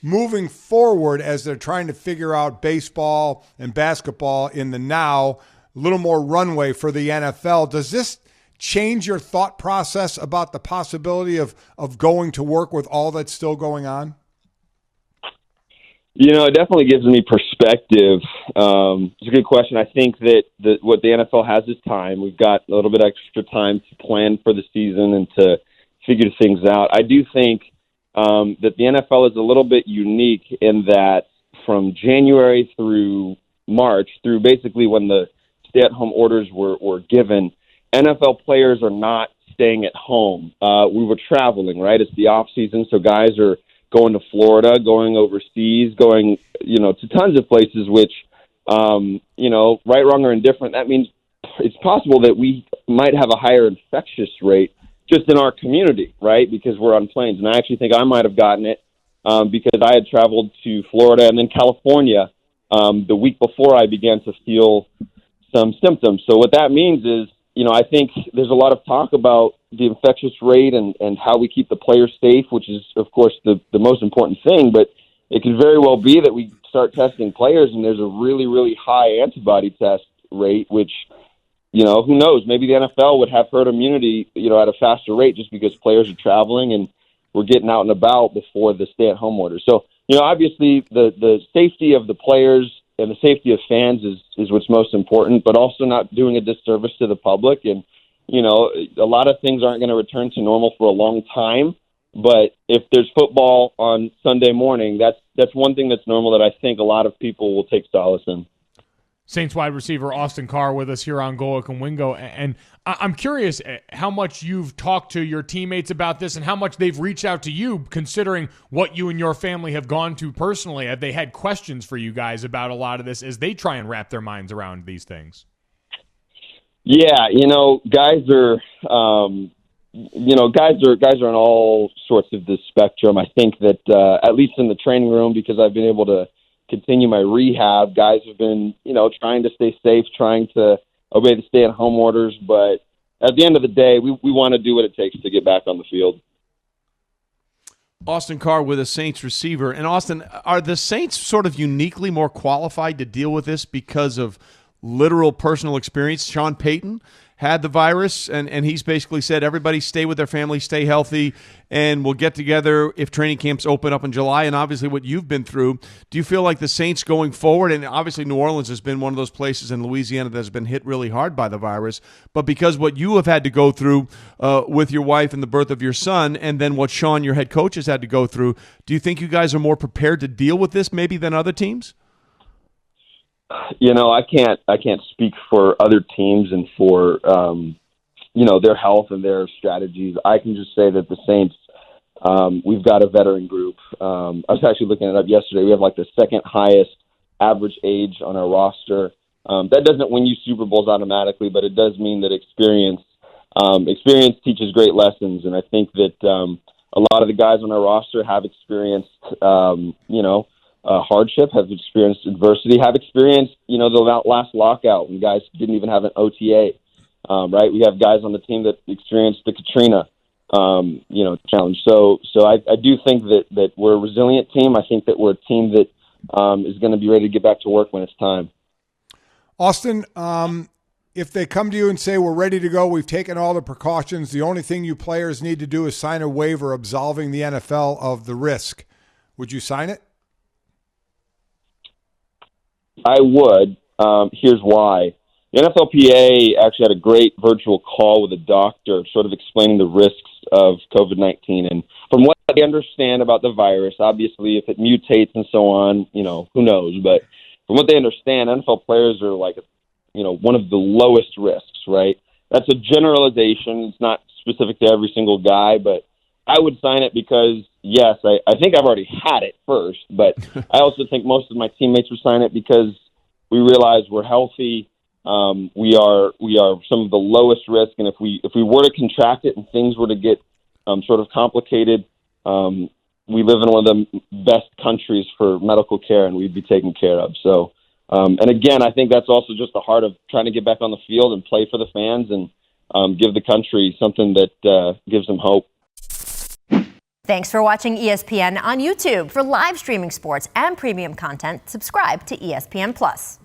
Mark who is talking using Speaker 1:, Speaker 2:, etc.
Speaker 1: moving forward, as they're trying to figure out baseball and basketball in the now, a little more runway for the NFL, does this change your thought process about the possibility of going to work with all that's still going on?
Speaker 2: It definitely gives me perspective. It's a good question. I think that what the NFL has is time. We've got a little bit extra time to plan for the season and to figure things out. I do think that the NFL is a little bit unique in that from January through March, through basically when the stay-at-home orders were given, NFL players are not staying at home. We were traveling, right? It's the off-season, so guys are going to Florida, going overseas, going, to tons of places, which, right, wrong, or indifferent, that means it's possible that we might have a higher infectious rate just in our community, right, because we're on planes. And I actually think I might have gotten it because I had traveled to Florida and then California the week before I began to feel some symptoms. So what that means is, I think there's a lot of talk about the infectious rate and how we keep the players safe, which is, of course, the most important thing. But it could very well be that we start testing players and there's a really, really high antibody test rate, which, who knows? Maybe the NFL would have herd immunity, at a faster rate just because players are traveling and we're getting out and about before the stay-at-home order. So, obviously the safety of the players and the safety of fans is what's most important, but also not doing a disservice to the public. And, a lot of things aren't going to return to normal for a long time, but if there's football on Sunday morning, that's one thing that's normal that I think a lot of people will take solace in.
Speaker 3: Saints wide receiver Austin Carr with us here on Golic and Wingo. And I'm curious how much you've talked to your teammates about this and how much they've reached out to you, considering what you and your family have gone to personally. Have they had questions for you guys about a lot of this as they try and wrap their minds around these things?
Speaker 2: Yeah, guys are, guys are on all sorts of the spectrum. I think that at least in the training room, because I've been able to continue my rehab, guys have been, trying to stay safe, trying to obey the stay-at-home orders. But at the end of the day, we want to do what it takes to get back on the field.
Speaker 4: Austin Carr with a Saints receiver. And Austin, are the Saints sort of uniquely more qualified to deal with this because of literal personal experience? Sean Payton had the virus, and he's basically said, everybody stay with their family, stay healthy, and we'll get together if training camps open up in July. And obviously what you've been through, do you feel like the Saints going forward, and obviously New Orleans has been one of those places in Louisiana that has been hit really hard by the virus, but because what you have had to go through with your wife and the birth of your son, and then what Sean, your head coach, has had to go through, do you think you guys are more prepared to deal with this maybe than other teams?
Speaker 2: I can't speak for other teams and for, their health and their strategies. I can just say that the Saints, we've got a veteran group. I was actually looking it up yesterday. We have like the second highest average age on our roster. That doesn't win you Super Bowls automatically, but it does mean that experience teaches great lessons. And I think that a lot of the guys on our roster have experienced, hardship, have experienced adversity, have experienced, the last lockout when guys didn't even have an OTA, right? We have guys on the team that experienced the Katrina, challenge. So I do think that we're a resilient team. I think that we're a team that is going to be ready to get back to work when it's time.
Speaker 1: Austin, if they come to you and say, we're ready to go, we've taken all the precautions, the only thing you players need to do is sign a waiver absolving the NFL of the risk, would you sign it?
Speaker 2: I would. Here's why. The NFLPA actually had a great virtual call with a doctor sort of explaining the risks of COVID-19. And from what I understand about the virus, obviously if it mutates and so on, who knows. But from what they understand, NFL players are like, one of the lowest risks, right? That's a generalization. It's not specific to every single guy, but I would sign it because, yes, I think I've already had it first, but I also think most of my teammates would sign it because we realize we're healthy. We are some of the lowest risk, and if we were to contract it and things were to get sort of complicated, we live in one of the best countries for medical care, and we'd be taken care of. So, and again, I think that's also just the heart of trying to get back on the field and play for the fans and give the country something that gives them hope.
Speaker 5: Thanks for watching ESPN on YouTube. For live streaming sports and premium content, subscribe to ESPN+.